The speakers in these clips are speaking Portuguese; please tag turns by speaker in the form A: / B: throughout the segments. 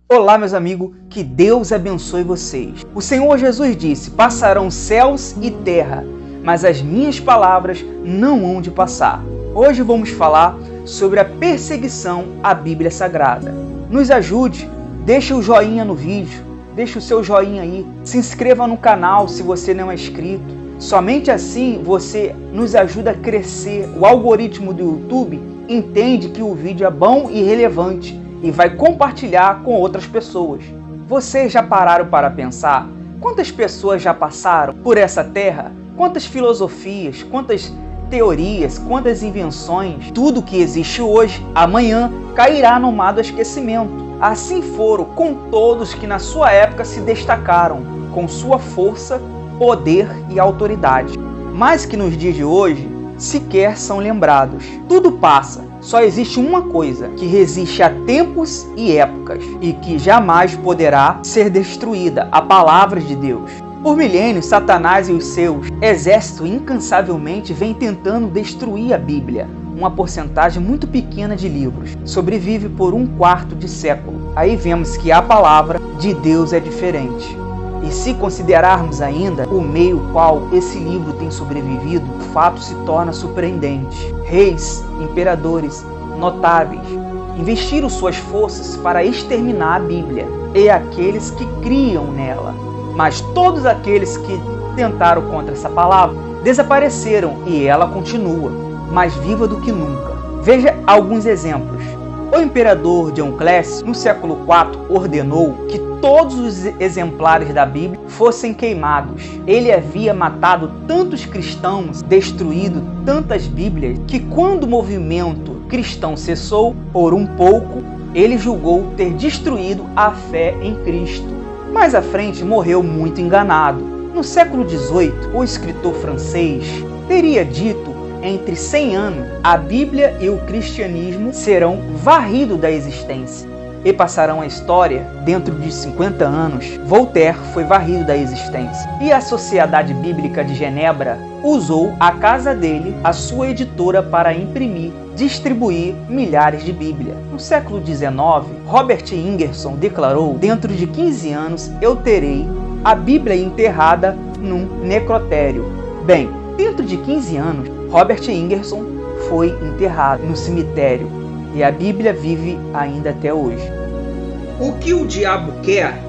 A: Olá, meus amigos, que Deus abençoe vocês. O Senhor Jesus disse: passarão céus e terra, mas as minhas palavras não hão de passar. Hoje vamos falar sobre a perseguição à Bíblia Sagrada. Nos ajude, deixe o joinha no vídeo, deixe o seu joinha aí, se inscreva no canal se você não é inscrito. Somente assim você nos ajuda a crescer. O algoritmo do YouTube entende que o vídeo é bom e relevante e vai compartilhar com outras pessoas. Vocês já pararam para pensar quantas pessoas já passaram por essa terra? Quantas filosofias, quantas teorias, quantas invenções? Tudo que existe hoje, amanhã cairá no mar do esquecimento. Assim foram com todos que na sua época se destacaram, com sua força, poder e autoridade. Mas que nos dias de hoje sequer são lembrados. Tudo passa. Só existe uma coisa que resiste a tempos e épocas e que jamais poderá ser destruída: a palavra de Deus. Por milênios, Satanás e os seus exércitos incansavelmente vêm tentando destruir a Bíblia. Uma porcentagem muito pequena de livros sobrevive por 1/4 de século. Aí vemos que a palavra de Deus é diferente. E se considerarmos ainda o meio qual esse livro tem sobrevivido, o fato se torna surpreendente. Reis, imperadores, notáveis, investiram suas forças para exterminar a Bíblia e aqueles que criam nela. Mas todos aqueles que tentaram contra essa palavra desapareceram e ela continua, mais viva do que nunca. Veja alguns exemplos. O imperador Dioclésio, no século IV, ordenou que todos os exemplares da Bíblia fossem queimados. Ele havia matado tantos cristãos, destruído tantas Bíblias, que quando o movimento cristão cessou, por um pouco, ele julgou ter destruído a fé em Cristo. Mais à frente, morreu muito enganado. No século XVIII, o escritor francês teria dito: entre 100 anos, a Bíblia e o cristianismo serão varridos da existência e passarão a história. Dentro de 50 anos, Voltaire foi varrido da existência. E a Sociedade Bíblica de Genebra usou a casa dele, a sua editora, para imprimir, distribuir milhares de Bíblias. No século XIX, Robert Ingerson declarou: dentro de 15 anos eu terei a Bíblia enterrada num necrotério. Bem, dentro de 15 anos, Robert Ingerson foi enterrado no cemitério e a Bíblia vive ainda até hoje. O que o diabo quer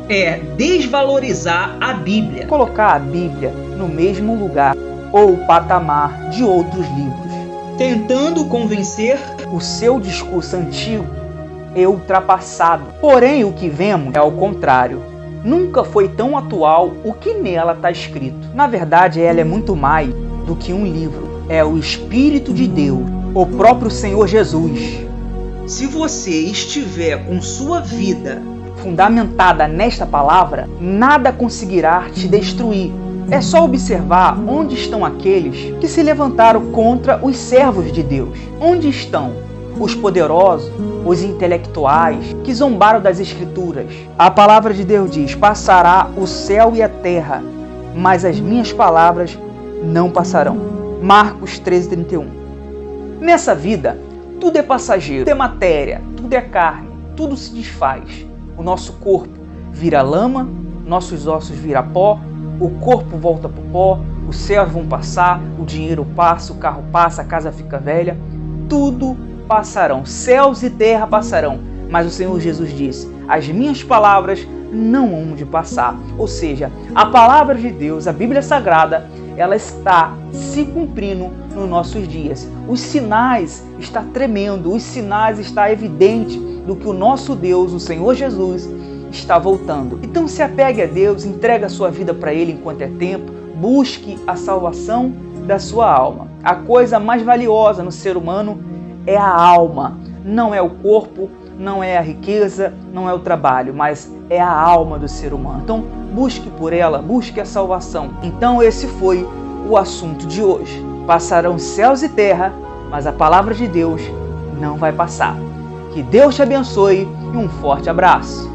A: é desvalorizar a Bíblia, colocar a Bíblia no mesmo lugar ou patamar de outros livros, tentando convencer o seu discurso antigo e ultrapassado. Porém, o que vemos é ao contrário. Nunca foi tão atual o que nela está escrito. Na verdade, ela é muito mais do que um livro. É o Espírito de Deus, o próprio Senhor Jesus. Se você estiver com sua vida fundamentada nesta palavra, nada conseguirá te destruir. É só observar onde estão aqueles que se levantaram contra os servos de Deus. Onde estão os poderosos, os intelectuais que zombaram das Escrituras? A palavra de Deus diz: passará o céu e a terra, mas as minhas palavras não passarão. Marcos 13:31. Nessa vida, tudo é passageiro, tudo é matéria, tudo é carne, tudo se desfaz. O nosso corpo vira lama, nossos ossos viram pó, o corpo volta para o pó, os céus vão passar, o dinheiro passa, o carro passa, a casa fica velha. Tudo passarão, céus e terra passarão. Mas o Senhor Jesus disse: as minhas palavras não hão de passar. Ou seja, a palavra de Deus, a Bíblia Sagrada, ela está se cumprindo nos nossos dias. Os sinais estão tremendo, os sinais estão evidentes do que o nosso Deus, o Senhor Jesus, está voltando. Então se apegue a Deus, entregue a sua vida para Ele enquanto é tempo, busque a salvação da sua alma. A coisa mais valiosa no ser humano é a alma, não é o corpo, não é a riqueza, não é o trabalho, mas é a alma do ser humano. Então busque por ela, busque a salvação. Então esse foi o assunto de hoje. Passarão céus e terra, mas a palavra de Deus não vai passar. Que Deus te abençoe e um forte abraço.